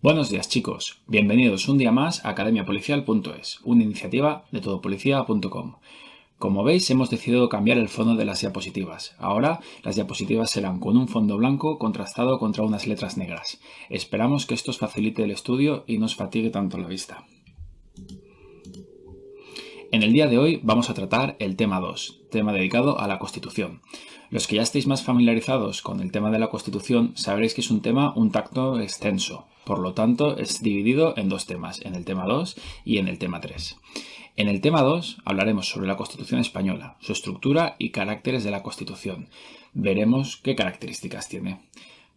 Buenos días chicos, bienvenidos un día más a academiapolicial.es, una iniciativa de todopolicía.com. Como veis hemos decidido cambiar el fondo de las diapositivas. Ahora las diapositivas serán con un fondo blanco contrastado contra unas letras negras. Esperamos que esto os facilite el estudio y no os fatigue tanto la vista. En el día de hoy vamos a tratar el tema 2, tema dedicado a la Constitución. Los que ya estéis más familiarizados con el tema de la Constitución sabréis que es un tema un tanto extenso. Por lo tanto, es dividido en dos temas, en el tema 2 y en el tema 3. En el tema 2 hablaremos sobre la Constitución española, su estructura y caracteres de la Constitución. Veremos qué características tiene.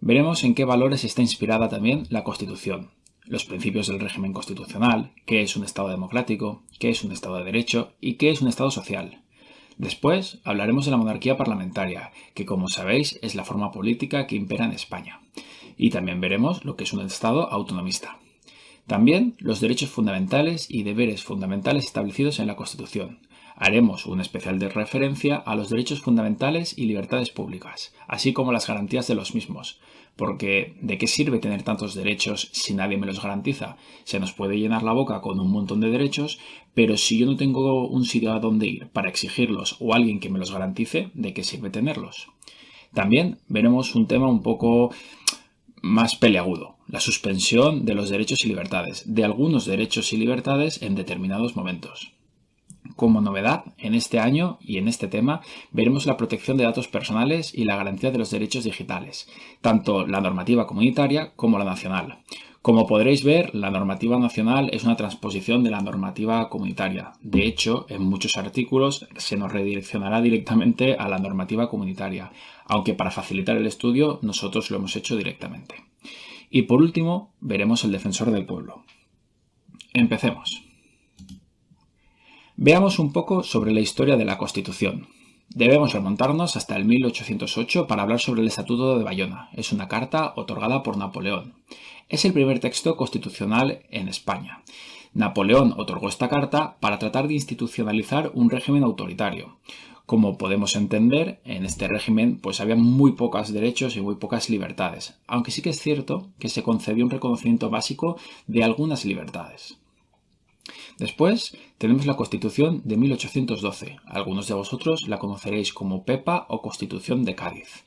Veremos en qué valores está inspirada también la Constitución, los principios del régimen constitucional, qué es un Estado democrático, qué es un Estado de Derecho y qué es un Estado social. Después hablaremos de la monarquía parlamentaria, que como sabéis es la forma política que impera en España. Y también veremos lo que es un Estado autonomista. También los derechos fundamentales y deberes fundamentales establecidos en la Constitución. Haremos un especial de referencia a los derechos fundamentales y libertades públicas, así como las garantías de los mismos, porque ¿de qué sirve tener tantos derechos si nadie me los garantiza? Se nos puede llenar la boca con un montón de derechos, pero si yo no tengo un sitio a donde ir para exigirlos o alguien que me los garantice, ¿de qué sirve tenerlos? También veremos un tema un poco más peliagudo, la suspensión de los derechos y libertades, de algunos derechos y libertades en determinados momentos. Como novedad, en este año y en este tema veremos la protección de datos personales y la garantía de los derechos digitales, tanto la normativa comunitaria como la nacional. Como podréis ver, la normativa nacional es una transposición de la normativa comunitaria. De hecho, en muchos artículos se nos redireccionará directamente a la normativa comunitaria, aunque para facilitar el estudio nosotros lo hemos hecho directamente. Y por último, veremos el defensor del pueblo. Empecemos. Veamos un poco sobre la historia de la Constitución. Debemos remontarnos hasta el 1808 para hablar sobre el Estatuto de Bayona. Es una carta otorgada por Napoleón. Es el primer texto constitucional en España. Napoleón otorgó esta carta para tratar de institucionalizar un régimen autoritario. Como podemos entender, en este régimen pues había muy pocos derechos y muy pocas libertades, aunque sí que es cierto que se concedió un reconocimiento básico de algunas libertades. Después tenemos la Constitución de 1812. Algunos de vosotros la conoceréis como Pepa o Constitución de Cádiz.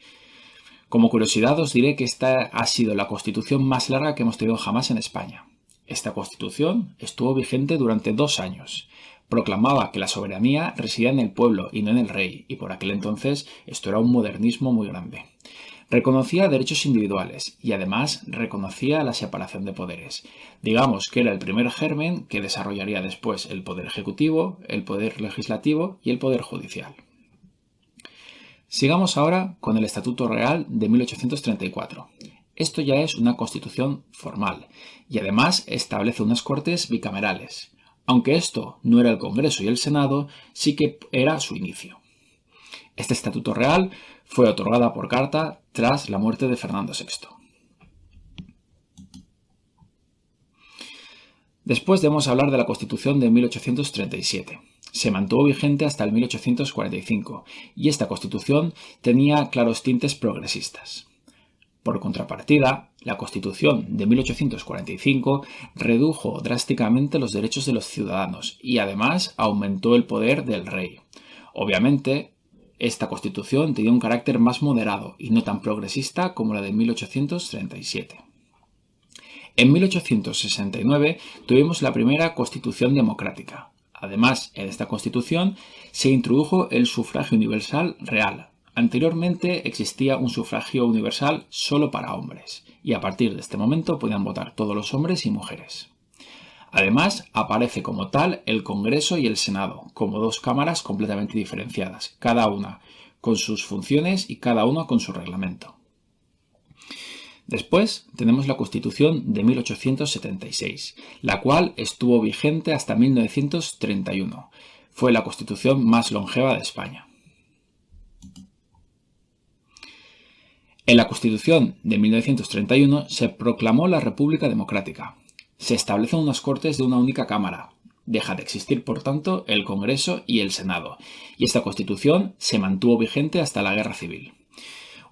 Como curiosidad os diré que esta ha sido la Constitución más larga que hemos tenido jamás en España. Esta Constitución estuvo vigente durante 2 años. Proclamaba que la soberanía residía en el pueblo y no en el rey, y por aquel entonces esto era un modernismo muy grande. Reconocía derechos individuales y además reconocía la separación de poderes. Digamos que era el primer germen que desarrollaría después el poder ejecutivo, el poder legislativo y el poder judicial. Sigamos ahora con el Estatuto Real de 1834. Esto ya es una constitución formal y además establece unas Cortes bicamerales. Aunque esto no era el Congreso y el Senado, sí que era su inicio. Este Estatuto Real fue otorgada por carta tras la muerte de Fernando VI. Después debemos hablar de la Constitución de 1837. Se mantuvo vigente hasta el 1845 y esta Constitución tenía claros tintes progresistas. Por contrapartida, la Constitución de 1845 redujo drásticamente los derechos de los ciudadanos y además aumentó el poder del rey. Obviamente, esta Constitución tenía un carácter más moderado y no tan progresista como la de 1837. En 1869 tuvimos la primera Constitución democrática. Además, en esta Constitución se introdujo el sufragio universal real. Anteriormente existía un sufragio universal solo para hombres, y a partir de este momento podían votar todos los hombres y mujeres. Además, aparece como tal el Congreso y el Senado, como dos cámaras completamente diferenciadas, cada una con sus funciones y cada uno con su reglamento. Después tenemos la Constitución de 1876, la cual estuvo vigente hasta 1931. Fue la Constitución más longeva de España. En la Constitución de 1931 se proclamó la República Democrática. Se establecen unas Cortes de una única Cámara. Deja de existir, por tanto, el Congreso y el Senado, y esta Constitución se mantuvo vigente hasta la Guerra Civil.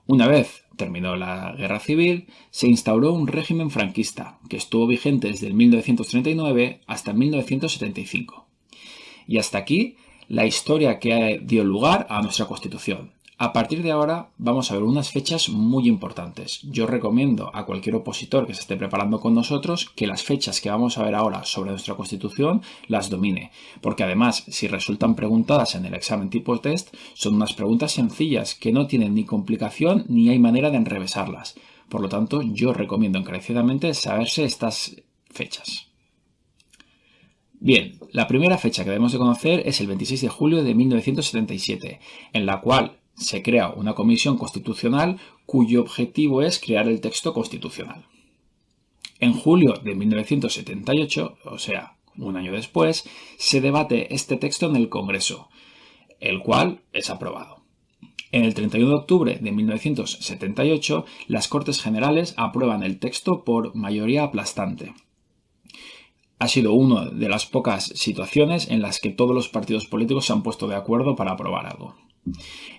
Una vez terminó la Guerra Civil, se instauró un régimen franquista, que estuvo vigente desde el 1939 hasta 1975. Y hasta aquí la historia que dio lugar a nuestra Constitución. A partir de ahora vamos a ver unas fechas muy importantes. Yo recomiendo a cualquier opositor que se esté preparando con nosotros que las fechas que vamos a ver ahora sobre nuestra Constitución las domine, porque además si resultan preguntadas en el examen tipo test son unas preguntas sencillas que no tienen ni complicación ni hay manera de enrevesarlas. Por lo tanto, yo recomiendo encarecidamente saberse estas fechas. Bien, la primera fecha que debemos de conocer es el 26 de julio de 1977, en la cual se crea una comisión constitucional cuyo objetivo es crear el texto constitucional. En julio de 1978, o sea, un año después, se debate este texto en el Congreso, el cual es aprobado. En el 31 de octubre de 1978, las Cortes Generales aprueban el texto por mayoría aplastante. Ha sido una de las pocas situaciones en las que todos los partidos políticos se han puesto de acuerdo para aprobar algo.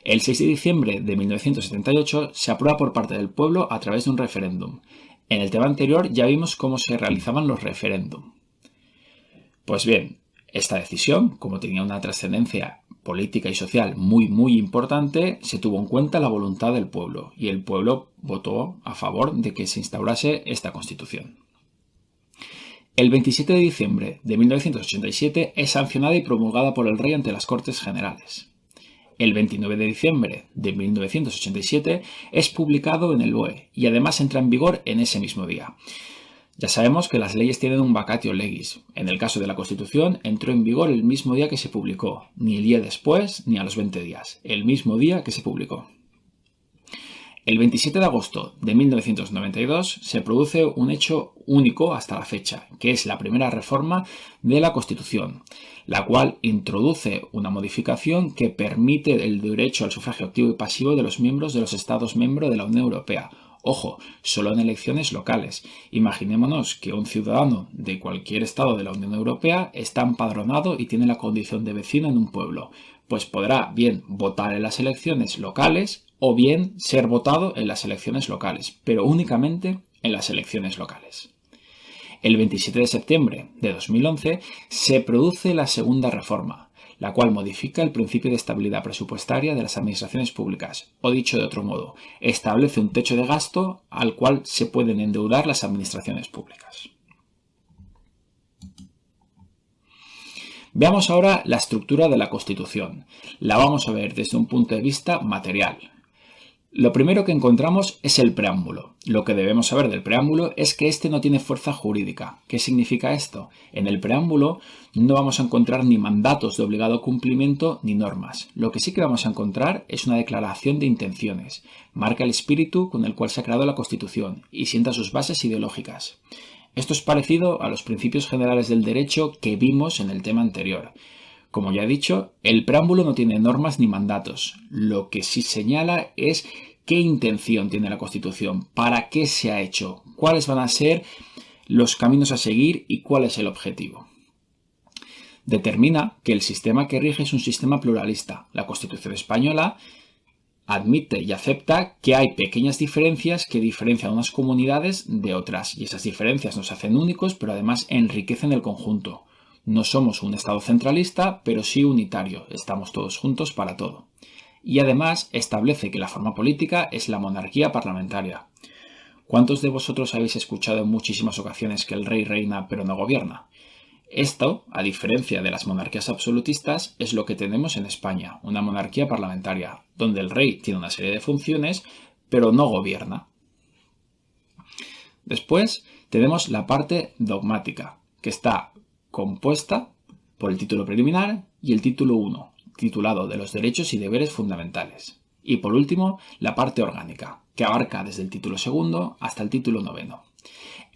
El 6 de diciembre de 1978 se aprueba por parte del pueblo a través de un referéndum. En el tema anterior ya vimos cómo se realizaban los referéndum. Pues bien, esta decisión, como tenía una trascendencia política y social muy importante, se tuvo en cuenta la voluntad del pueblo y el pueblo votó a favor de que se instaurase esta Constitución. El 27 de diciembre de 1987 es sancionada y promulgada por el rey ante las Cortes Generales. El 29 de diciembre de 1987 es publicado en el BOE y además entra en vigor en ese mismo día. Ya sabemos que las leyes tienen un vacatio legis. En el caso de la Constitución entró en vigor el mismo día que se publicó, ni el día después ni a los 20 días, el mismo día que se publicó. El 27 de agosto de 1992 se produce un hecho único hasta la fecha, que es la primera reforma de la Constitución, la cual introduce una modificación que permite el derecho al sufragio activo y pasivo de los miembros de los Estados miembros de la Unión Europea. Ojo, solo en elecciones locales. Imaginémonos que un ciudadano de cualquier estado de la Unión Europea está empadronado y tiene la condición de vecino en un pueblo. Pues podrá bien votar en las elecciones locales o bien ser votado en las elecciones locales, pero únicamente en las elecciones locales. El 27 de septiembre de 2011 se produce la segunda reforma, la cual modifica el principio de estabilidad presupuestaria de las administraciones públicas, o dicho de otro modo, establece un techo de gasto al cual se pueden endeudar las administraciones públicas. Veamos ahora la estructura de la Constitución. La vamos a ver desde un punto de vista material. Lo primero que encontramos es el preámbulo. Lo que debemos saber del preámbulo es que este no tiene fuerza jurídica. ¿Qué significa esto? En el preámbulo no vamos a encontrar ni mandatos de obligado cumplimiento ni normas. Lo que sí que vamos a encontrar es una declaración de intenciones. Marca el espíritu con el cual se ha creado la Constitución y sienta sus bases ideológicas. Esto es parecido a los principios generales del derecho que vimos en el tema anterior. Como ya he dicho, el preámbulo no tiene normas ni mandatos. Lo que sí señala es qué intención tiene la Constitución, para qué se ha hecho, cuáles van a ser los caminos a seguir y cuál es el objetivo. Determina que el sistema que rige es un sistema pluralista. La Constitución española admite y acepta que hay pequeñas diferencias que diferencian unas comunidades de otras y esas diferencias nos hacen únicos, pero además enriquecen el conjunto. No somos un Estado centralista, pero sí unitario. Estamos todos juntos para todo. Y además establece que la forma política es la monarquía parlamentaria. ¿Cuántos de vosotros habéis escuchado en muchísimas ocasiones que el rey reina pero no gobierna? Esto, a diferencia de las monarquías absolutistas, es lo que tenemos en España, una monarquía parlamentaria, donde el rey tiene una serie de funciones, pero no gobierna. Después tenemos la parte dogmática, que está compuesta por el título preliminar y el título 1, titulado de los derechos y deberes fundamentales. Y por último, la parte orgánica, que abarca desde el título segundo hasta el título 9.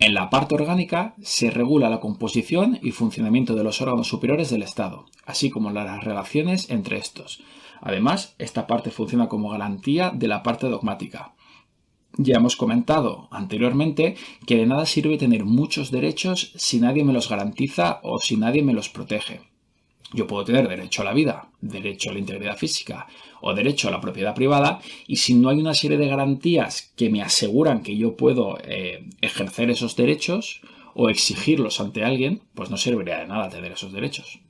En la parte orgánica se regula la composición y funcionamiento de los órganos superiores del Estado, así como las relaciones entre estos. Además, esta parte funciona como garantía de la parte dogmática. Ya hemos comentado anteriormente que de nada sirve tener muchos derechos si nadie me los garantiza o si nadie me los protege. Yo puedo tener derecho a la vida, derecho a la integridad física o derecho a la propiedad privada, y si no hay una serie de garantías que me aseguran que yo puedo ejercer esos derechos o exigirlos ante alguien, pues no serviría de nada tener esos derechos.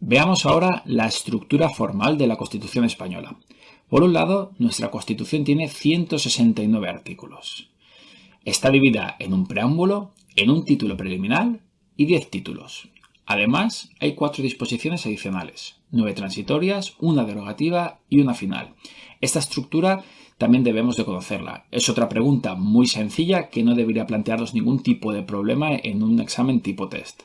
Veamos ahora la estructura formal de la Constitución española. Por un lado, nuestra Constitución tiene 169 artículos. Está dividida en un preámbulo, en un título preliminar y 10 títulos. Además, hay 4 disposiciones adicionales, 9 transitorias, una derogativa y una final. Esta estructura también debemos de conocerla. Es otra pregunta muy sencilla que no debería plantearnos ningún tipo de problema en un examen tipo test.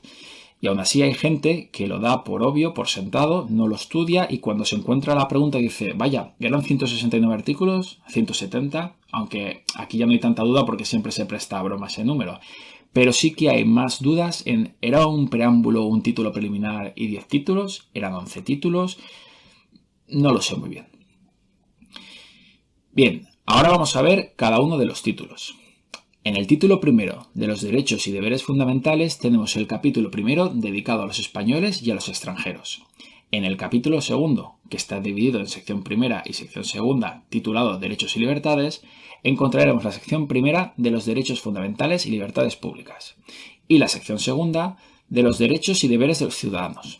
Y aún así hay gente que lo da por obvio, por sentado, no lo estudia y cuando se encuentra la pregunta dice, vaya, eran 169 artículos, 170, aunque aquí ya no hay tanta duda porque siempre se presta a broma ese número. Pero sí que hay más dudas en, ¿era un preámbulo, un título preliminar y 10 títulos? ¿Eran 11 títulos? No lo sé muy bien. Bien, ahora vamos a ver cada uno de los títulos. En el título primero de los derechos y deberes fundamentales tenemos el capítulo primero dedicado a los españoles y a los extranjeros. En el capítulo segundo, que está dividido en sección primera y sección segunda, titulado Derechos y Libertades, encontraremos la sección primera de los derechos fundamentales y libertades públicas y la sección segunda de los derechos y deberes de los ciudadanos.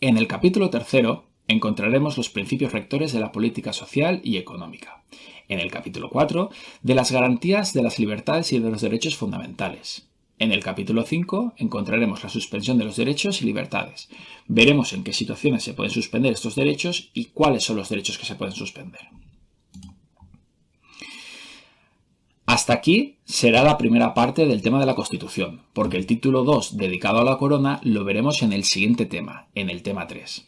En el capítulo tercero encontraremos los principios rectores de la política social y económica. En el capítulo 4, de las garantías de las libertades y de los derechos fundamentales. En el capítulo 5 encontraremos la suspensión de los derechos y libertades. Veremos en qué situaciones se pueden suspender estos derechos y cuáles son los derechos que se pueden suspender. Hasta aquí será la primera parte del tema de la Constitución, porque el título 2 dedicado a la corona lo veremos en el siguiente tema, en el tema 3.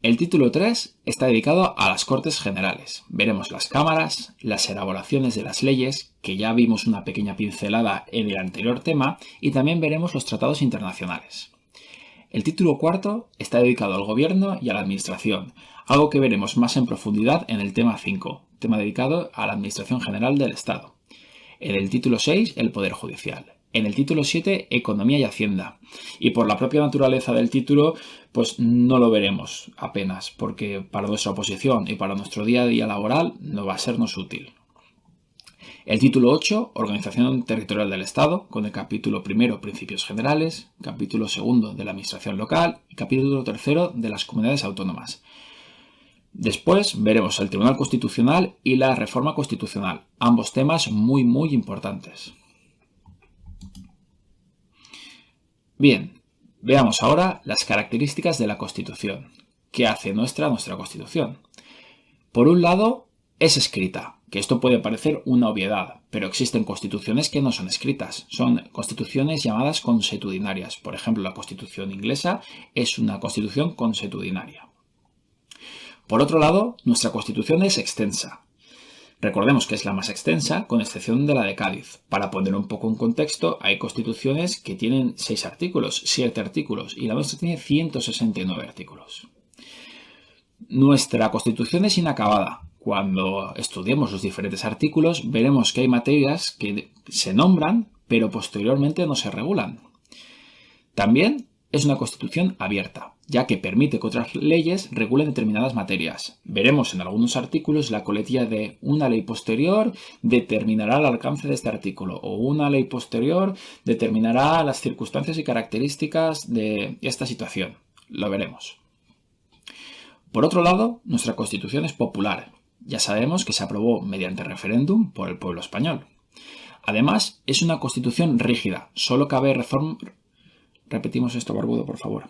El título 3 está dedicado a las Cortes Generales. Veremos las cámaras, las elaboraciones de las leyes, que ya vimos una pequeña pincelada en el anterior tema, y también veremos los tratados internacionales. El título 4 está dedicado al gobierno y a la administración, algo que veremos más en profundidad en el tema 5, tema dedicado a la Administración General del Estado. En el título 6, el Poder Judicial. En el título 7, Economía y Hacienda. Y por la propia naturaleza del título, pues no lo veremos apenas, porque para nuestra oposición y para nuestro día a día laboral no va a sernos útil. El título 8, Organización Territorial del Estado, con el capítulo primero, Principios Generales, capítulo segundo de la Administración Local y capítulo tercero de las Comunidades Autónomas. Después veremos el Tribunal Constitucional y la Reforma Constitucional, ambos temas muy importantes. Bien, veamos ahora las características de la Constitución. ¿Qué hace nuestra Constitución? Por un lado, es escrita, que esto puede parecer una obviedad, pero existen constituciones que no son escritas. Son constituciones llamadas consuetudinarias. Por ejemplo, la Constitución inglesa es una constitución consuetudinaria. Por otro lado, nuestra Constitución es extensa. Recordemos que es la más extensa, con excepción de la de Cádiz. Para poner un poco en contexto, hay constituciones que tienen 6 artículos, 7 artículos, y la nuestra tiene 169 artículos. Nuestra Constitución es inacabada. Cuando estudiemos los diferentes artículos, veremos que hay materias que se nombran, pero posteriormente no se regulan. También es una Constitución abierta, ya que permite que otras leyes regulen determinadas materias. Veremos en algunos artículos la coletilla de una ley posterior determinará el alcance de este artículo o una ley posterior determinará las circunstancias y características de esta situación. Lo veremos. Por otro lado, nuestra Constitución es popular. Ya sabemos que se aprobó mediante referéndum por el pueblo español. Además, es una Constitución rígida. Solo cabe reforma. Repetimos esto, Barbudo, por favor.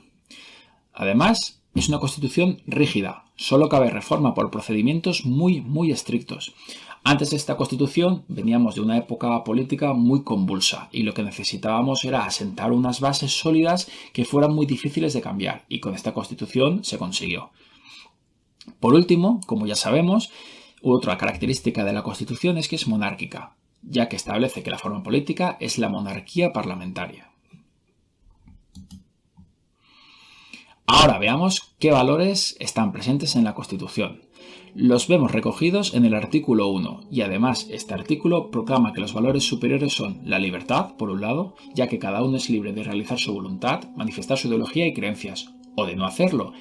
Además, es una Constitución rígida. Solo cabe reforma por procedimientos muy estrictos. Antes de esta Constitución veníamos de una época política muy convulsa y lo que necesitábamos era asentar unas bases sólidas que fueran muy difíciles de cambiar y con esta Constitución se consiguió. Por último, como ya sabemos, otra característica de la Constitución es que es monárquica, ya que establece que la forma política es la monarquía parlamentaria. Ahora veamos qué valores están presentes en la Constitución. Los vemos recogidos en el artículo 1 y además este artículo proclama que los valores superiores son la libertad, por un lado, ya que cada uno es libre de realizar su voluntad, manifestar su ideología y creencias, o de no hacerlo.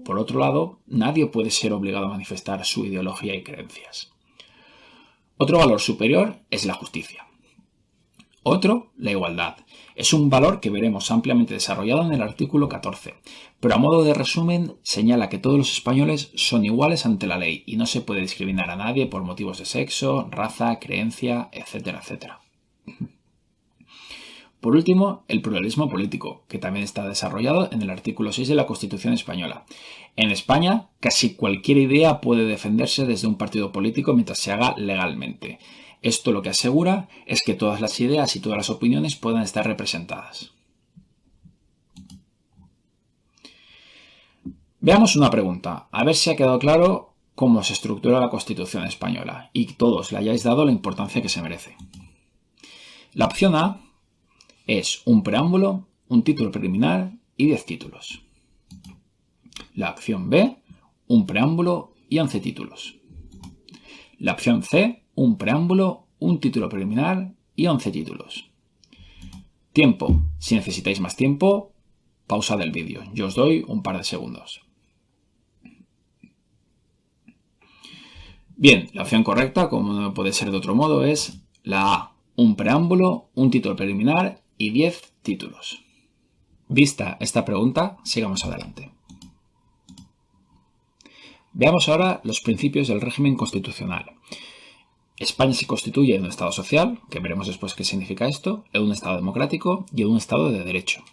Por otro lado, nadie puede ser obligado a manifestar su ideología y creencias. Otro valor superior es la justicia. Otro, la igualdad. Es un valor que veremos ampliamente desarrollado en el artículo 14, pero a modo de resumen señala que todos los españoles son iguales ante la ley y no se puede discriminar a nadie por motivos de sexo, raza, creencia, etcétera, etcétera. Por último, el pluralismo político, que también está desarrollado en el artículo 6 de la Constitución española. En España, casi cualquier idea puede defenderse desde un partido político mientras se haga legalmente. Esto lo que asegura es que todas las ideas y todas las opiniones puedan estar representadas. Veamos una pregunta, a ver si ha quedado claro cómo se estructura la Constitución española y todos le hayáis dado la importancia que se merece. La opción A es un preámbulo, un título preliminar y 10 títulos. La opción B, un preámbulo y 11 títulos. La opción C, un preámbulo, un título preliminar y 11 títulos. Tiempo. Si necesitáis más tiempo, pausad el vídeo. Yo os doy un par de segundos. Bien, la opción correcta, como no puede ser de otro modo, es la A, un preámbulo, un título preliminar y 10 títulos. Vista esta pregunta, sigamos adelante. Veamos ahora los principios del régimen constitucional. España se constituye en un Estado social, que veremos después qué significa esto, en un Estado democrático y en un Estado de derecho.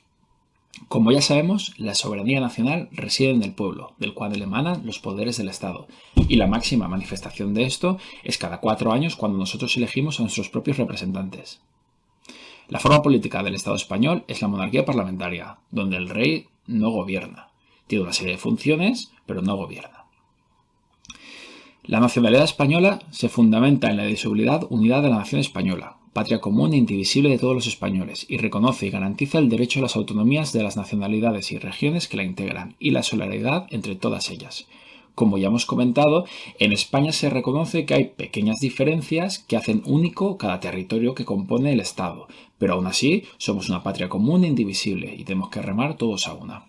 Como ya sabemos, la soberanía nacional reside en el pueblo, del cual emanan los poderes del Estado, y la máxima manifestación de esto es cada 4 años cuando nosotros elegimos a nuestros propios representantes. La forma política del Estado español es la monarquía parlamentaria, donde el rey no gobierna. Tiene una serie de funciones, pero no gobierna. La nacionalidad española se fundamenta en la indisolubilidad unidad de la nación española, patria común e indivisible de todos los españoles, y reconoce y garantiza el derecho a las autonomías de las nacionalidades y regiones que la integran, y la solidaridad entre todas ellas. Como ya hemos comentado, en España se reconoce que hay pequeñas diferencias que hacen único cada territorio que compone el Estado, pero aún así somos una patria común e indivisible y tenemos que remar todos a una.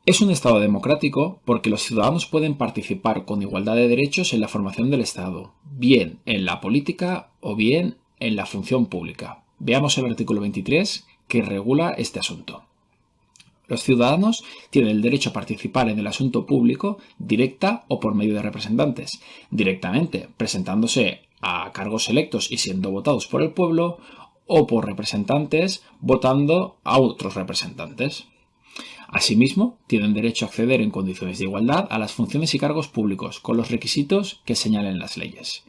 Es un Estado democrático porque los ciudadanos pueden participar con igualdad de derechos en la formación del Estado, bien en la política o bien en la función pública. Veamos el artículo 23 que regula este asunto. Los ciudadanos tienen el derecho a participar en el asunto público directa o por medio de representantes, directamente presentándose a cargos electos y siendo votados por el pueblo, o por representantes votando a otros representantes. Asimismo, tienen derecho a acceder en condiciones de igualdad a las funciones y cargos públicos, con los requisitos que señalen las leyes.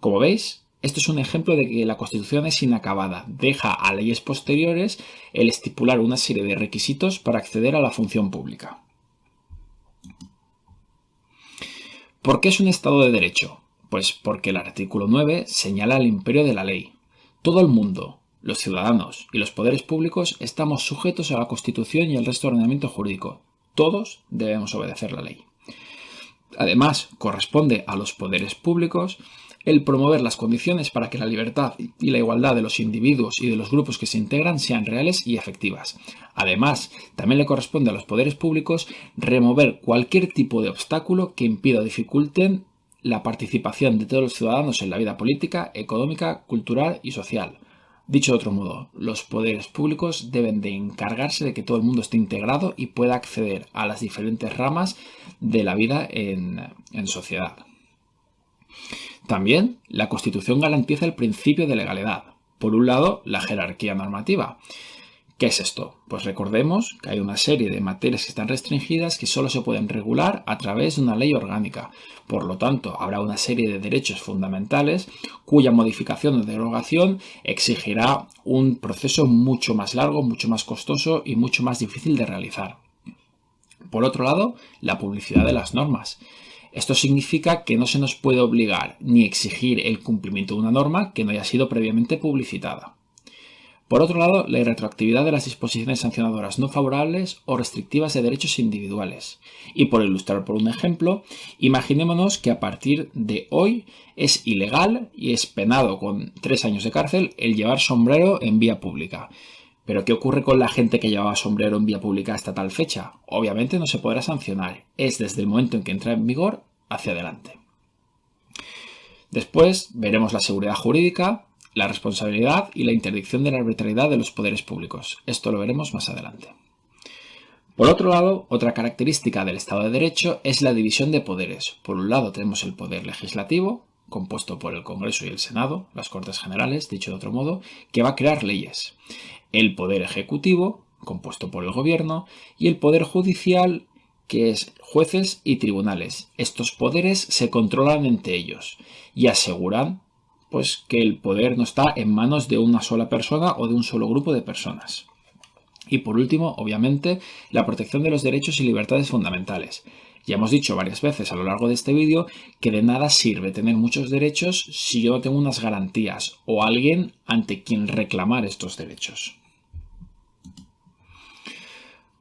Como veis, esto es un ejemplo de que la Constitución es inacabada, deja a leyes posteriores el estipular una serie de requisitos para acceder a la función pública. ¿Por qué es un Estado de Derecho? Pues porque el artículo 9 señala el imperio de la ley. Todo el mundo, los ciudadanos y los poderes públicos estamos sujetos a la Constitución y al resto del ordenamiento jurídico. Todos debemos obedecer la ley. Además, corresponde a los poderes públicos el promover las condiciones para que la libertad y la igualdad de los individuos y de los grupos que se integran sean reales y efectivas. Además, también le corresponde a los poderes públicos remover cualquier tipo de obstáculo que impida o dificulten la participación de todos los ciudadanos en la vida política, económica, cultural y social. Dicho de otro modo, los poderes públicos deben de encargarse de que todo el mundo esté integrado y pueda acceder a las diferentes ramas de la vida en sociedad. También, la Constitución garantiza el principio de legalidad. Por un lado, la jerarquía normativa. ¿Qué es esto? Pues recordemos que hay una serie de materias que están restringidas que solo se pueden regular a través de una ley orgánica. Por lo tanto, habrá una serie de derechos fundamentales cuya modificación o derogación exigirá un proceso mucho más largo, mucho más costoso y mucho más difícil de realizar. Por otro lado, la publicidad de las normas. Esto significa que no se nos puede obligar ni exigir el cumplimiento de una norma que no haya sido previamente publicitada. Por otro lado, la irretroactividad de las disposiciones sancionadoras no favorables o restrictivas de derechos individuales. Y por ilustrar por un ejemplo, imaginémonos que a partir de hoy es ilegal y es penado con 3 años de cárcel el llevar sombrero en vía pública. ¿Pero qué ocurre con la gente que llevaba sombrero en vía pública hasta tal fecha? Obviamente no se podrá sancionar. Es desde el momento en que entra en vigor hacia adelante. Después veremos la seguridad jurídica, la responsabilidad y la interdicción de la arbitrariedad de los poderes públicos. Esto lo veremos más adelante. Por otro lado, otra característica del Estado de Derecho es la división de poderes. Por un lado tenemos el poder legislativo, compuesto por el Congreso y el Senado, las Cortes Generales, dicho de otro modo, que va a crear leyes. El poder ejecutivo, compuesto por el Gobierno, y el poder judicial, que es jueces y tribunales. Estos poderes se controlan entre ellos y aseguran pues que el poder no está en manos de una sola persona o de un solo grupo de personas. Y por último, obviamente, la protección de los derechos y libertades fundamentales. Ya hemos dicho varias veces a lo largo de este vídeo que de nada sirve tener muchos derechos si yo no tengo unas garantías o alguien ante quien reclamar estos derechos.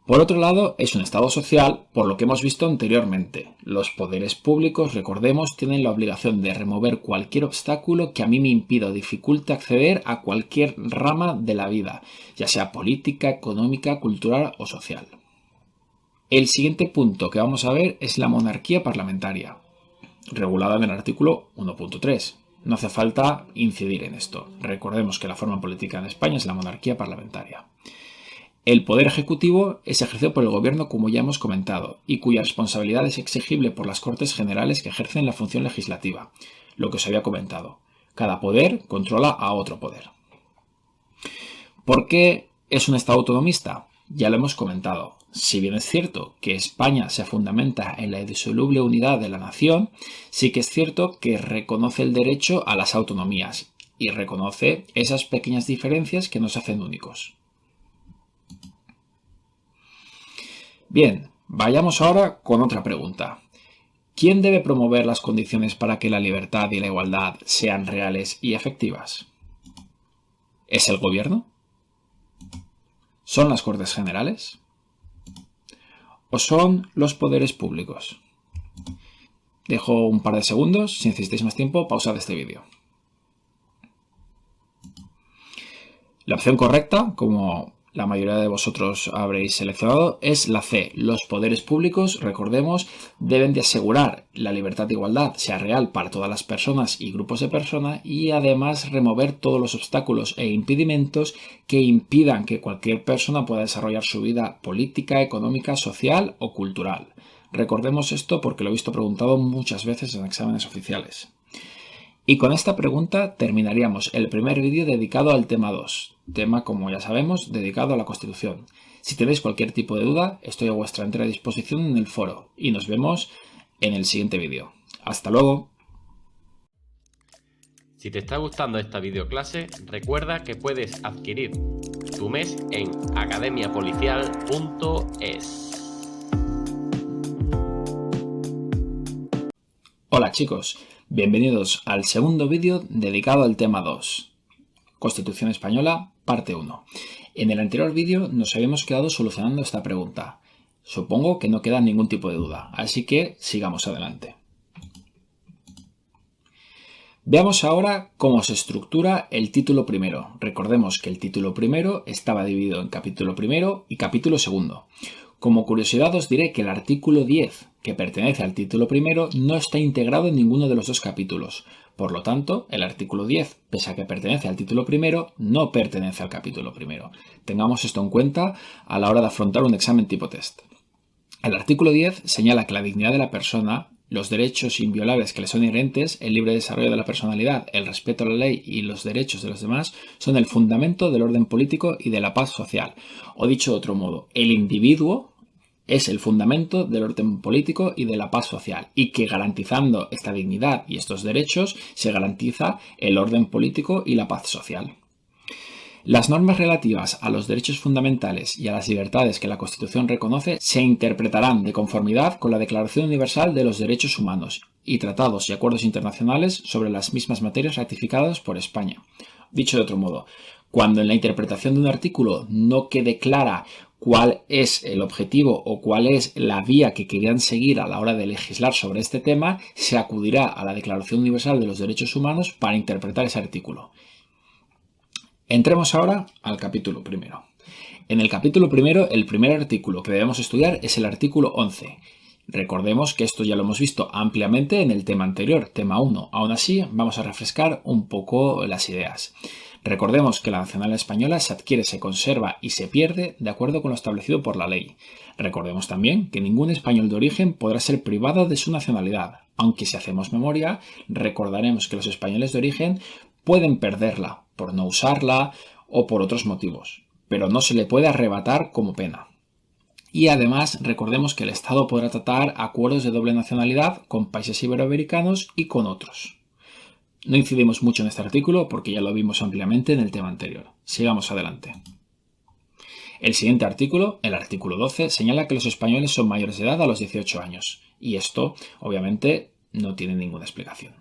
Por otro lado, es un Estado social, por lo que hemos visto anteriormente. Los poderes públicos, recordemos, tienen la obligación de remover cualquier obstáculo que a mí me impida o dificulte acceder a cualquier rama de la vida, ya sea política, económica, cultural o social. El siguiente punto que vamos a ver es la monarquía parlamentaria, regulada en el artículo 1.3. No hace falta incidir en esto. Recordemos que la forma política en España es la monarquía parlamentaria. El poder ejecutivo es ejercido por el Gobierno, como ya hemos comentado, y cuya responsabilidad es exigible por las Cortes Generales que ejercen la función legislativa, lo que os había comentado. Cada poder controla a otro poder. ¿Por qué es un Estado autonomista? Ya lo hemos comentado. Si bien es cierto que España se fundamenta en la indisoluble unidad de la nación, sí que es cierto que reconoce el derecho a las autonomías y reconoce esas pequeñas diferencias que nos hacen únicos. Bien, vayamos ahora con otra pregunta. ¿Quién debe promover las condiciones para que la libertad y la igualdad sean reales y efectivas? ¿Es el Gobierno? ¿Son las Cortes Generales? ¿O son los poderes públicos? Dejo un par de segundos, si necesitáis más tiempo, pausad este vídeo. La opción correcta, como la mayoría de vosotros habréis seleccionado, es la C. Los poderes públicos, recordemos, deben de asegurar la libertad de igualdad sea real para todas las personas y grupos de personas y además remover todos los obstáculos e impedimentos que impidan que cualquier persona pueda desarrollar su vida política, económica, social o cultural. Recordemos esto porque lo he visto preguntado muchas veces en exámenes oficiales. Y con esta pregunta terminaríamos el primer vídeo dedicado al tema 2, tema, como ya sabemos, dedicado a la Constitución. Si tenéis cualquier tipo de duda, estoy a vuestra entera disposición en el foro y nos vemos en el siguiente vídeo. ¡Hasta luego! Si te está gustando esta videoclase, recuerda que puedes adquirir tu mes en academiapolicial.es. Hola chicos, bienvenidos al segundo vídeo dedicado al tema 2, Constitución Española, parte 1. En el anterior vídeo nos habíamos quedado solucionando esta pregunta. Supongo que no queda ningún tipo de duda, así que sigamos adelante. Veamos ahora cómo se estructura el título primero. Recordemos que el título primero estaba dividido en capítulo primero y capítulo segundo. Como curiosidad os diré que el artículo 10, que pertenece al título primero, no está integrado en ninguno de los dos capítulos. Por lo tanto, el artículo 10, pese a que pertenece al título primero, no pertenece al capítulo primero. Tengamos esto en cuenta a la hora de afrontar un examen tipo test. El artículo 10 señala que la dignidad de la persona, los derechos inviolables que le son inherentes, el libre desarrollo de la personalidad, el respeto a la ley y los derechos de los demás son el fundamento del orden político y de la paz social. O dicho de otro modo, el individuo es el fundamento del orden político y de la paz social, y que garantizando esta dignidad y estos derechos se garantiza el orden político y la paz social. Las normas relativas a los derechos fundamentales y a las libertades que la Constitución reconoce se interpretarán de conformidad con la Declaración Universal de los Derechos Humanos y tratados y acuerdos internacionales sobre las mismas materias ratificados por España. Dicho de otro modo, cuando en la interpretación de un artículo no quede clara cuál es el objetivo o cuál es la vía que querían seguir a la hora de legislar sobre este tema, se acudirá a la Declaración Universal de los Derechos Humanos para interpretar ese artículo. Entremos ahora al capítulo primero. En el capítulo primero, el primer artículo que debemos estudiar es el artículo 11. Recordemos que esto ya lo hemos visto ampliamente en el tema anterior, tema 1. Aún así, vamos a refrescar un poco las ideas. Recordemos que la nacionalidad española se adquiere, se conserva y se pierde de acuerdo con lo establecido por la ley. Recordemos también que ningún español de origen podrá ser privado de su nacionalidad, aunque si hacemos memoria, recordaremos que los españoles de origen pueden perderla por no usarla o por otros motivos, pero no se le puede arrebatar como pena. Y además recordemos que el Estado podrá tratar acuerdos de doble nacionalidad con países iberoamericanos y con otros. No incidimos mucho en este artículo porque ya lo vimos ampliamente en el tema anterior. Sigamos adelante. El siguiente artículo, el artículo 12, señala que los españoles son mayores de edad a los 18 años. Y esto, obviamente, no tiene ninguna explicación.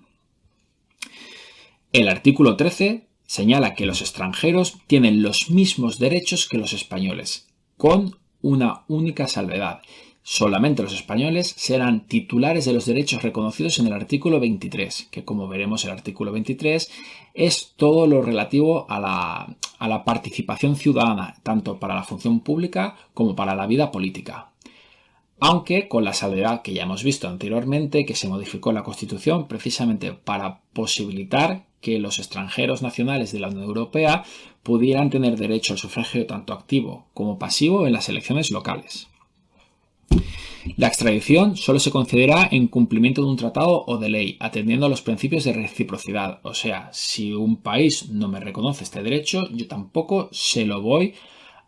El artículo 13 señala que los extranjeros tienen los mismos derechos que los españoles, con una única salvedad. Solamente los españoles serán titulares de los derechos reconocidos en el artículo 23, que como veremos el artículo 23 es todo lo relativo a la participación ciudadana, tanto para la función pública como para la vida política. Aunque con la salvedad que ya hemos visto anteriormente, que se modificó la Constitución precisamente para posibilitar que los extranjeros nacionales de la Unión Europea pudieran tener derecho al sufragio tanto activo como pasivo en las elecciones locales. La extradición solo se concederá en cumplimiento de un tratado o de ley, atendiendo a los principios de reciprocidad. O sea, si un país no me reconoce este derecho, yo tampoco se lo voy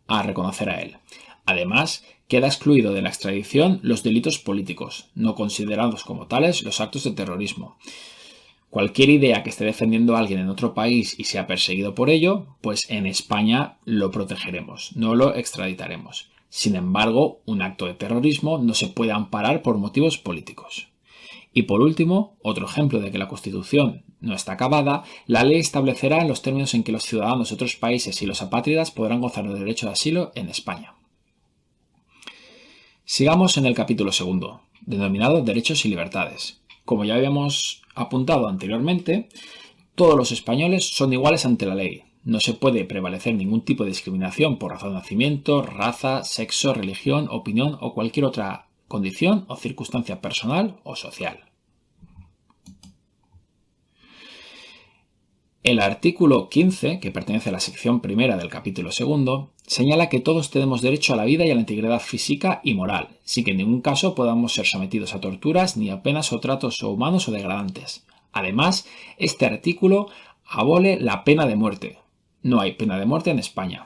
a reconocer a él. Además, queda excluido de la extradición los delitos políticos, no considerados como tales los actos de terrorismo. Cualquier idea que esté defendiendo a alguien en otro país y sea perseguido por ello, pues en España lo protegeremos, no lo extraditaremos. Sin embargo, un acto de terrorismo no se puede amparar por motivos políticos. Y por último, otro ejemplo de que la Constitución no está acabada, la ley establecerá los términos en que los ciudadanos de otros países y los apátridas podrán gozar del derecho de asilo en España. Sigamos en el capítulo segundo, denominado Derechos y Libertades. Como ya habíamos apuntado anteriormente, todos los españoles son iguales ante la ley. No se puede prevalecer ningún tipo de discriminación por razón de nacimiento, raza, sexo, religión, opinión o cualquier otra condición o circunstancia personal o social. El artículo 15, que pertenece a la sección primera del capítulo segundo, señala que todos tenemos derecho a la vida y a la integridad física y moral, sin que en ningún caso podamos ser sometidos a torturas ni a penas o tratos humanos o degradantes. Además, este artículo abole la pena de muerte. No hay pena de muerte en España.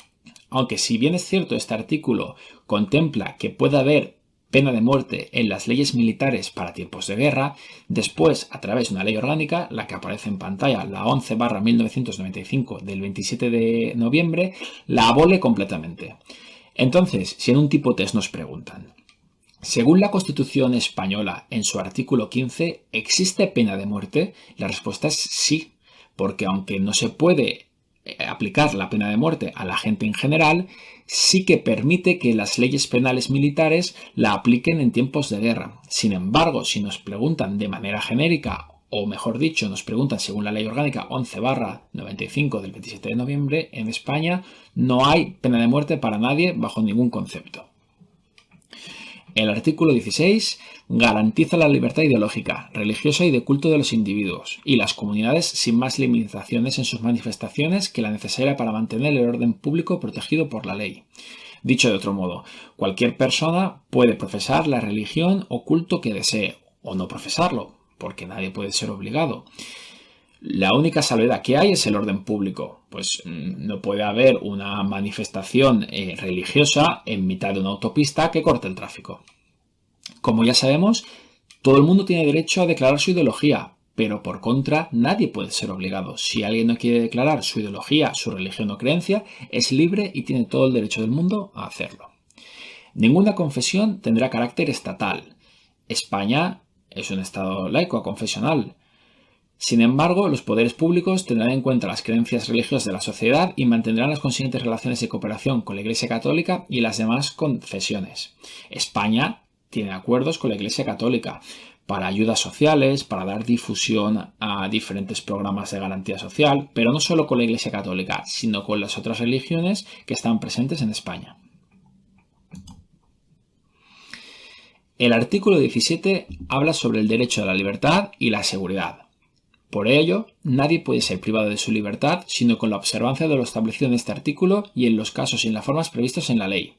Aunque si bien es cierto este artículo contempla que puede haber pena de muerte en las leyes militares para tiempos de guerra, después, a través de una ley orgánica, la que aparece en pantalla, la 11/1995 del 27 de noviembre, la abole completamente. Entonces, si en un tipo test nos preguntan, según la Constitución española, en su artículo 15, ¿existe pena de muerte? La respuesta es sí, porque aunque no se puede aplicar la pena de muerte a la gente en general, sí que permite que las leyes penales militares la apliquen en tiempos de guerra. Sin embargo, si nos preguntan de manera genérica, o mejor dicho, nos preguntan según la Ley Orgánica 11/95 del 27 de noviembre, en España no hay pena de muerte para nadie bajo ningún concepto. El artículo 16 garantiza la libertad ideológica, religiosa y de culto de los individuos y las comunidades sin más limitaciones en sus manifestaciones que la necesaria para mantener el orden público protegido por la ley. Dicho de otro modo, cualquier persona puede profesar la religión o culto que desee, o no profesarlo, porque nadie puede ser obligado. La única salvedad que hay es el orden público, pues no puede haber una manifestación religiosa en mitad de una autopista que corte el tráfico. Como ya sabemos, todo el mundo tiene derecho a declarar su ideología, pero por contra nadie puede ser obligado. Si alguien no quiere declarar su ideología, su religión o creencia, es libre y tiene todo el derecho del mundo a hacerlo. Ninguna confesión tendrá carácter estatal. España es un estado laico, confesional. Sin embargo, los poderes públicos tendrán en cuenta las creencias religiosas de la sociedad y mantendrán las consiguientes relaciones de cooperación con la Iglesia Católica y las demás confesiones. España tiene acuerdos con la Iglesia Católica para ayudas sociales, para dar difusión a diferentes programas de garantía social, pero no solo con la Iglesia Católica, sino con las otras religiones que están presentes en España. El artículo 17 habla sobre el derecho a la libertad y la seguridad. Por ello, nadie puede ser privado de su libertad sino con la observancia de lo establecido en este artículo y en los casos y en las formas previstos en la ley.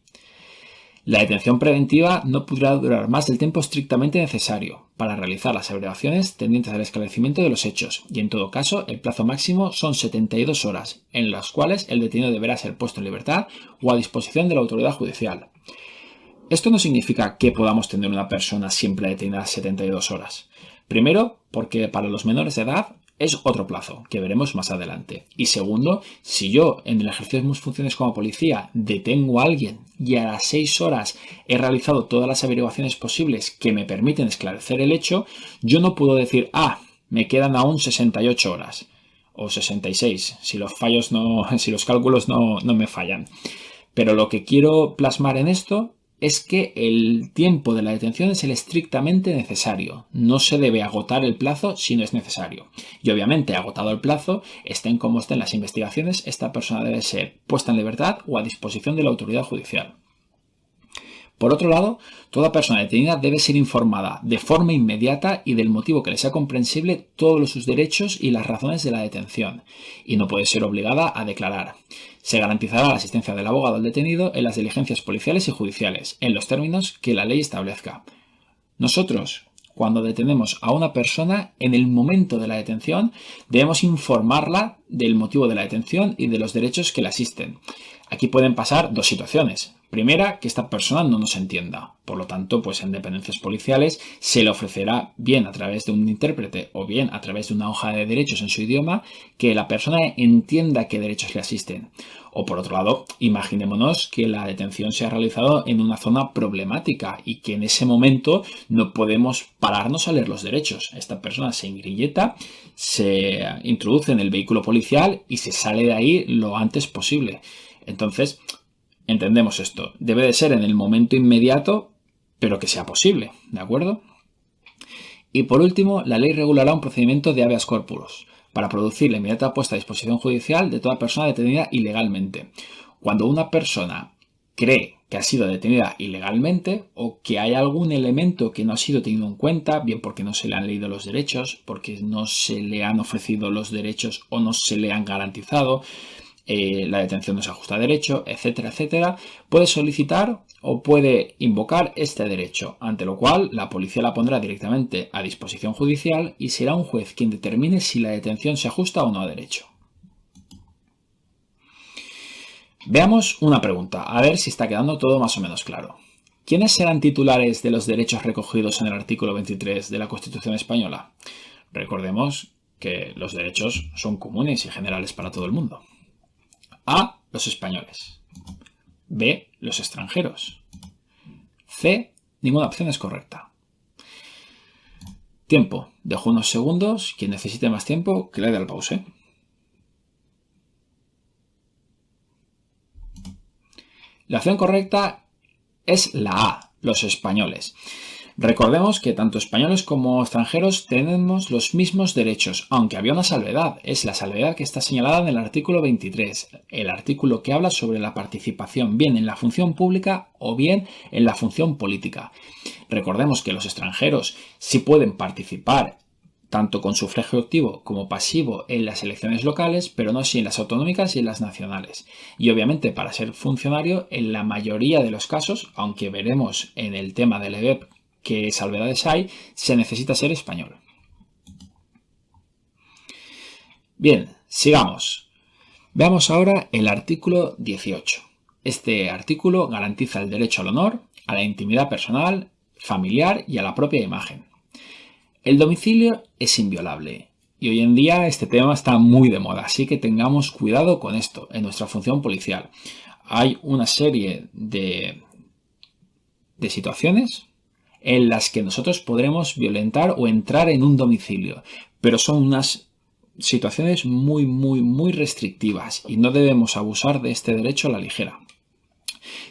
La detención preventiva no podrá durar más del tiempo estrictamente necesario para realizar las averiguaciones tendientes al esclarecimiento de los hechos, y en todo caso el plazo máximo son 72 horas, en las cuales el detenido deberá ser puesto en libertad o a disposición de la autoridad judicial. Esto no significa que podamos tener una persona siempre detenida 72 horas. Primero, porque para los menores de edad es otro plazo, que veremos más adelante. Y segundo, si yo en el ejercicio de mis funciones como policía detengo a alguien y a las 6 horas he realizado todas las averiguaciones posibles que me permiten esclarecer el hecho, yo no puedo decir, me quedan aún 68 horas o 66, si los cálculos no me fallan. Pero lo que quiero plasmar en esto es que el tiempo de la detención es el estrictamente necesario. No se debe agotar el plazo si no es necesario. Y obviamente, agotado el plazo, estén como estén las investigaciones, esta persona debe ser puesta en libertad o a disposición de la autoridad judicial. Por otro lado, toda persona detenida debe ser informada de forma inmediata y del motivo que le sea comprensible todos sus derechos y las razones de la detención, y no puede ser obligada a declarar. Se garantizará la asistencia del abogado al detenido en las diligencias policiales y judiciales, en los términos que la ley establezca. Nosotros, cuando detenemos a una persona, en el momento de la detención, debemos informarla del motivo de la detención y de los derechos que le asisten. Aquí pueden pasar dos situaciones. Primera, que esta persona no nos entienda. Por lo tanto, en dependencias policiales se le ofrecerá bien a través de un intérprete o bien a través de una hoja de derechos en su idioma que la persona entienda qué derechos le asisten. O por otro lado, imaginémonos que la detención se ha realizado en una zona problemática y que en ese momento no podemos pararnos a leer los derechos. Esta persona se engrilleta, se introduce en el vehículo policial y se sale de ahí lo antes posible. Entonces, entendemos esto. Debe de ser en el momento inmediato, pero que sea posible, ¿de acuerdo? Y por último, la ley regulará un procedimiento de habeas corpus para producir la inmediata puesta a disposición judicial de toda persona detenida ilegalmente. Cuando una persona cree que ha sido detenida ilegalmente o que hay algún elemento que no ha sido tenido en cuenta, bien porque no se le han leído los derechos, porque no se le han ofrecido los derechos o no se le han garantizado, la detención no se ajusta a derecho, etcétera, etcétera, puede solicitar o puede invocar este derecho, ante lo cual la policía la pondrá directamente a disposición judicial y será un juez quien determine si la detención se ajusta o no a derecho. Veamos una pregunta, a ver si está quedando todo más o menos claro. ¿Quiénes serán titulares de los derechos recogidos en el artículo 23 de la Constitución española? Recordemos que los derechos son comunes y generales para todo el mundo. A. Los españoles. B. Los extranjeros. C. Ninguna opción es correcta. Tiempo. Dejo unos segundos. Quien necesite más tiempo, que le dé al pause. La opción correcta es la A. Los españoles. Recordemos que tanto españoles como extranjeros tenemos los mismos derechos, aunque había una salvedad. Es la salvedad que está señalada en el artículo 23, el artículo que habla sobre la participación bien en la función pública o bien en la función política. Recordemos que los extranjeros sí pueden participar tanto con sufragio activo como pasivo en las elecciones locales, pero no así en las autonómicas y en las nacionales. Y obviamente para ser funcionario, en la mayoría de los casos, aunque veremos en el tema del EBEP qué salvedades hay, se necesita ser español. Bien, sigamos. Veamos ahora el artículo 18. Este artículo garantiza el derecho al honor, a la intimidad personal, familiar y a la propia imagen. El domicilio es inviolable y hoy en día este tema está muy de moda, así que tengamos cuidado con esto en nuestra función policial. Hay una serie de situaciones en las que nosotros podremos violentar o entrar en un domicilio, pero son unas situaciones muy restrictivas y no debemos abusar de este derecho a la ligera.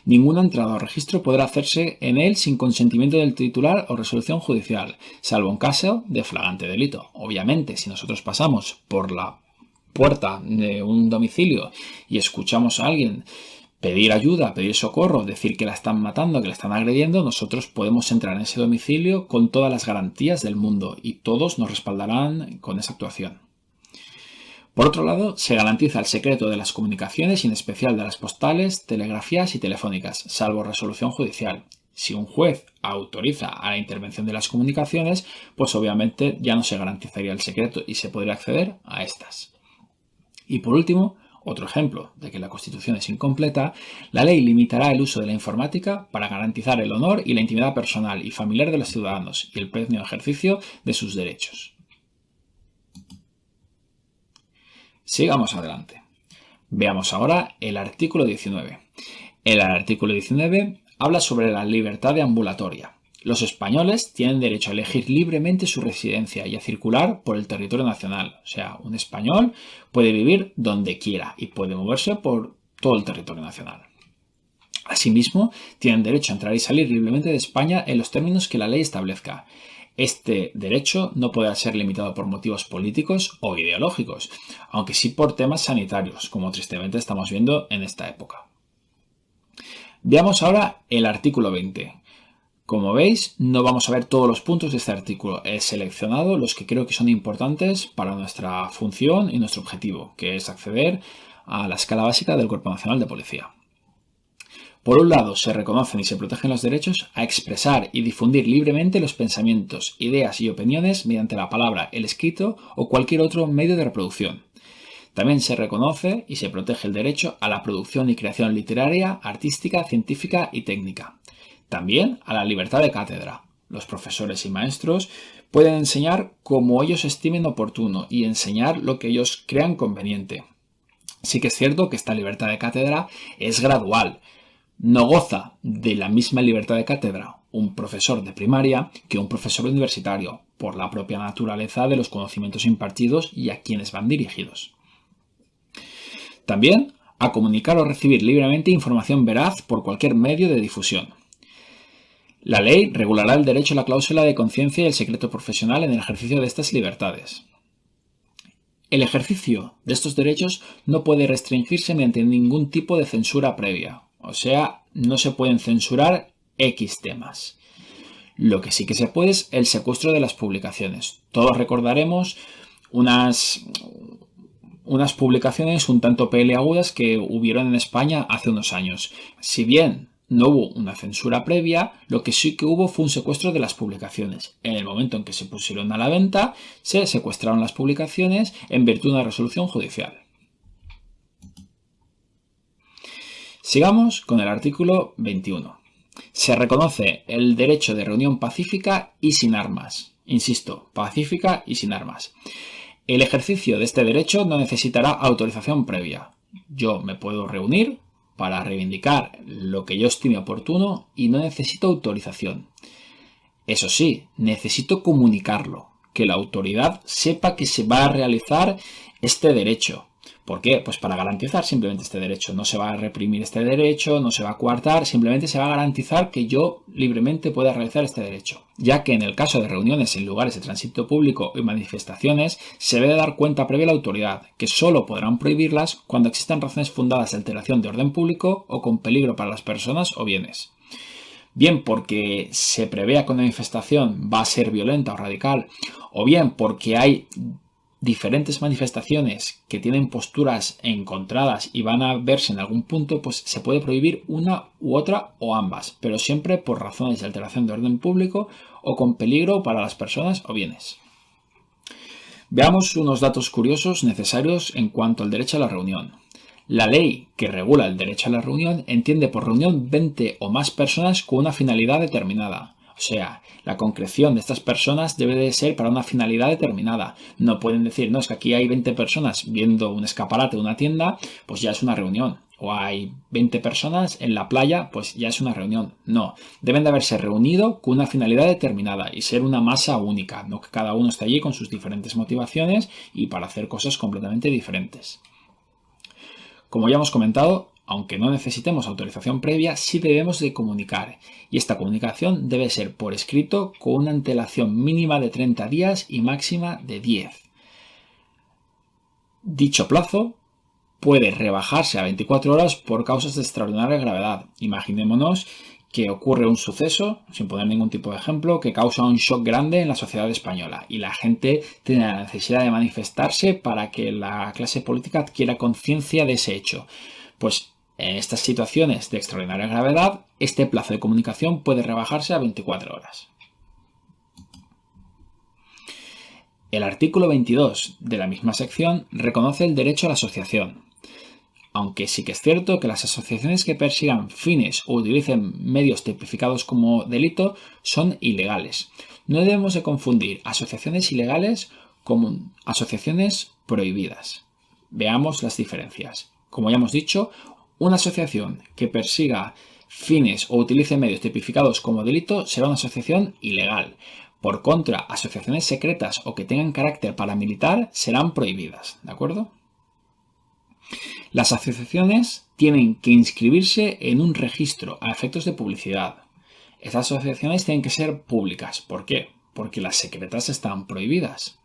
Ninguna entrada o registro podrá hacerse en él sin consentimiento del titular o resolución judicial, salvo en caso de flagrante delito. Obviamente, si nosotros pasamos por la puerta de un domicilio y escuchamos a alguien pedir ayuda, pedir socorro, decir que la están matando, que la están agrediendo, nosotros podemos entrar en ese domicilio con todas las garantías del mundo y todos nos respaldarán con esa actuación. Por otro lado, se garantiza el secreto de las comunicaciones y en especial de las postales, telegrafías y telefónicas, salvo resolución judicial. Si un juez autoriza a la intervención de las comunicaciones, pues obviamente ya no se garantizaría el secreto y se podría acceder a estas. Y por último, otro ejemplo de que la Constitución es incompleta, la ley limitará el uso de la informática para garantizar el honor y la intimidad personal y familiar de los ciudadanos y el pleno ejercicio de sus derechos. Sigamos adelante. Veamos ahora el artículo 19. El artículo 19 habla sobre la libertad ambulatoria. Los españoles tienen derecho a elegir libremente su residencia y a circular por el territorio nacional. O sea, un español puede vivir donde quiera y puede moverse por todo el territorio nacional. Asimismo, tienen derecho a entrar y salir libremente de España en los términos que la ley establezca. Este derecho no podrá ser limitado por motivos políticos o ideológicos, aunque sí por temas sanitarios, como tristemente estamos viendo en esta época. Veamos ahora el artículo 20. Como veis, no vamos a ver todos los puntos de este artículo. He seleccionado los que creo que son importantes para nuestra función y nuestro objetivo, que es acceder a la escala básica del Cuerpo Nacional de Policía. Por un lado, se reconocen y se protegen los derechos a expresar y difundir libremente los pensamientos, ideas y opiniones mediante la palabra, el escrito o cualquier otro medio de reproducción. También se reconoce y se protege el derecho a la producción y creación literaria, artística, científica y técnica. También a la libertad de cátedra. Los profesores y maestros pueden enseñar como ellos estimen oportuno y enseñar lo que ellos crean conveniente. Sí que es cierto que esta libertad de cátedra es gradual. No goza de la misma libertad de cátedra un profesor de primaria que un profesor universitario, por la propia naturaleza de los conocimientos impartidos y a quienes van dirigidos. También a comunicar o recibir libremente información veraz por cualquier medio de difusión. La ley regulará el derecho a la cláusula de conciencia y el secreto profesional en el ejercicio de estas libertades. El ejercicio de estos derechos no puede restringirse mediante ningún tipo de censura previa. O sea, no se pueden censurar X temas. Lo que sí que se puede es el secuestro de las publicaciones. Todos recordaremos unas publicaciones un tanto peleagudas que hubieron en España hace unos años. Si bien no hubo una censura previa, lo que sí que hubo fue un secuestro de las publicaciones. En el momento en que se pusieron a la venta, se secuestraron las publicaciones en virtud de una resolución judicial. Sigamos con el artículo 21. Se reconoce el derecho de reunión pacífica y sin armas. Insisto, pacífica y sin armas. El ejercicio de este derecho no necesitará autorización previa. Yo me puedo reunir para reivindicar lo que yo estime oportuno y no necesito autorización. Eso sí, necesito comunicarlo, que la autoridad sepa que se va a realizar este derecho. ¿Por qué? Pues para garantizar simplemente este derecho. No se va a reprimir este derecho, no se va a coartar, simplemente se va a garantizar que yo libremente pueda realizar este derecho. Ya que en el caso de reuniones en lugares de tránsito público y manifestaciones, se debe dar cuenta previa a la autoridad, que solo podrán prohibirlas cuando existan razones fundadas de alteración de orden público o con peligro para las personas o bienes. Bien porque se prevea que una manifestación va a ser violenta o radical, o bien porque hay diferentes manifestaciones que tienen posturas encontradas y van a verse en algún punto, pues se puede prohibir una u otra o ambas, pero siempre por razones de alteración de orden público o con peligro para las personas o bienes. Veamos unos datos curiosos necesarios en cuanto al derecho a la reunión. La ley que regula el derecho a la reunión entiende por reunión 20 o más personas con una finalidad determinada. O sea, la concreción de estas personas debe de ser para una finalidad determinada. No pueden decir, no, es que aquí hay 20 personas viendo un escaparate de una tienda, pues ya es una reunión. O hay 20 personas en la playa, pues ya es una reunión. No, deben de haberse reunido con una finalidad determinada y ser una masa única, no que cada uno esté allí con sus diferentes motivaciones y para hacer cosas completamente diferentes. Como ya hemos comentado, aunque no necesitemos autorización previa, sí debemos de comunicar, y esta comunicación debe ser por escrito con una antelación mínima de 30 días y máxima de 10. Dicho plazo puede rebajarse a 24 horas por causas de extraordinaria gravedad. Imaginémonos que ocurre un suceso, sin poner ningún tipo de ejemplo, que causa un shock grande en la sociedad española y la gente tiene la necesidad de manifestarse para que la clase política adquiera conciencia de ese hecho. Pues en estas situaciones de extraordinaria gravedad, este plazo de comunicación puede rebajarse a 24 horas. El artículo 22 de la misma sección reconoce el derecho a la asociación. Aunque sí que es cierto que las asociaciones que persigan fines o utilicen medios tipificados como delito son ilegales. No debemos de confundir asociaciones ilegales con asociaciones prohibidas. Veamos las diferencias. Como ya hemos dicho, una asociación que persiga fines o utilice medios tipificados como delito será una asociación ilegal. Por contra, asociaciones secretas o que tengan carácter paramilitar serán prohibidas, ¿de acuerdo? Las asociaciones tienen que inscribirse en un registro a efectos de publicidad. Estas asociaciones tienen que ser públicas. ¿Por qué? Porque las secretas están prohibidas.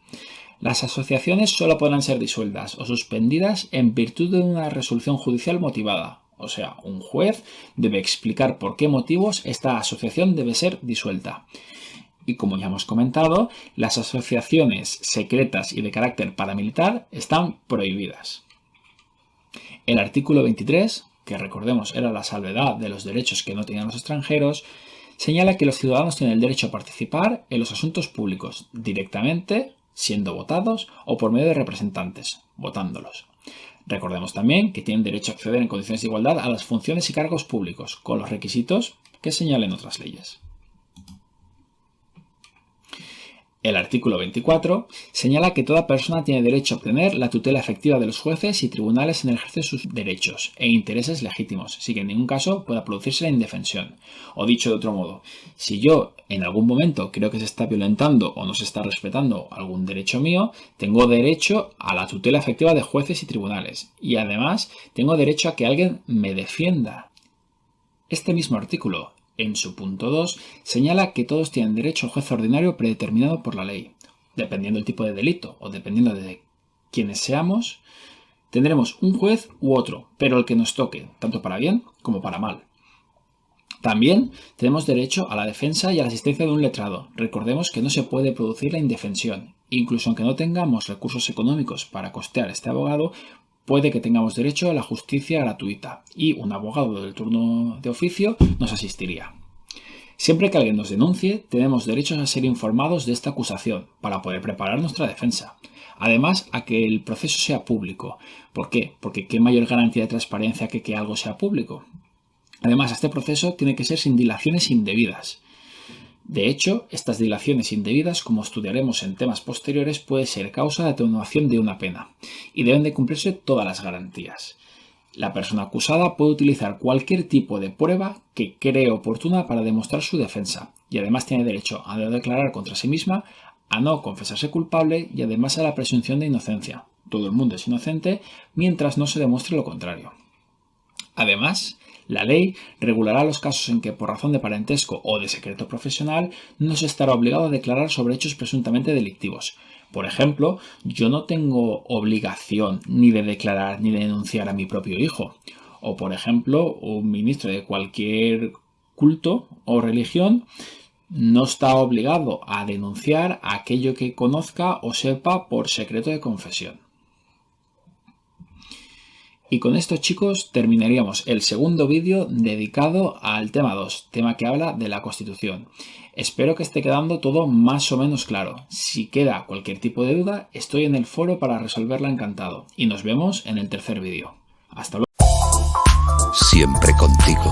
Las asociaciones solo podrán ser disueltas o suspendidas en virtud de una resolución judicial motivada. O sea, un juez debe explicar por qué motivos esta asociación debe ser disuelta. Y como ya hemos comentado, las asociaciones secretas y de carácter paramilitar están prohibidas. El artículo 23, que recordemos era la salvedad de los derechos que no tenían los extranjeros, señala que los ciudadanos tienen el derecho a participar en los asuntos públicos directamente, siendo votados, o por medio de representantes, votándolos. Recordemos también que tienen derecho a acceder en condiciones de igualdad a las funciones y cargos públicos, con los requisitos que señalen otras leyes. El artículo 24 señala que toda persona tiene derecho a obtener la tutela efectiva de los jueces y tribunales en el ejercicio de sus derechos e intereses legítimos, sin que en ningún caso pueda producirse la indefensión. O dicho de otro modo, si yo en algún momento creo que se está violentando o no se está respetando algún derecho mío, tengo derecho a la tutela efectiva de jueces y tribunales. Y además tengo derecho a que alguien me defienda. Este mismo artículo, en su punto 2, señala que todos tienen derecho al juez ordinario predeterminado por la ley. Dependiendo del tipo de delito o dependiendo de quiénes seamos, tendremos un juez u otro, pero el que nos toque, tanto para bien como para mal. También tenemos derecho a la defensa y a la asistencia de un letrado. Recordemos que no se puede producir la indefensión. Incluso aunque no tengamos recursos económicos para costear este abogado, puede que tengamos derecho a la justicia gratuita y un abogado del turno de oficio nos asistiría. Siempre que alguien nos denuncie, tenemos derecho a ser informados de esta acusación para poder preparar nuestra defensa. Además, a que el proceso sea público. ¿Por qué? Porque ¿qué mayor garantía de transparencia que algo sea público? Además, este proceso tiene que ser sin dilaciones indebidas. De hecho, estas dilaciones indebidas, como estudiaremos en temas posteriores, puede ser causa de atenuación de una pena y deben de cumplirse todas las garantías. La persona acusada puede utilizar cualquier tipo de prueba que cree oportuna para demostrar su defensa y además tiene derecho a no declarar contra sí misma, a no confesarse culpable y además a la presunción de inocencia. Todo el mundo es inocente mientras no se demuestre lo contrario. Además, la ley regulará los casos en que por razón de parentesco o de secreto profesional no se estará obligado a declarar sobre hechos presuntamente delictivos. Por ejemplo, yo no tengo obligación ni de declarar ni de denunciar a mi propio hijo. O por ejemplo, un ministro de cualquier culto o religión no está obligado a denunciar aquello que conozca o sepa por secreto de confesión. Y con esto, chicos, terminaríamos el segundo vídeo dedicado al tema 2, tema que habla de la Constitución. Espero que esté quedando todo más o menos claro. Si queda cualquier tipo de duda, estoy en el foro para resolverla encantado. Y nos vemos en el tercer vídeo. Hasta luego. Siempre contigo.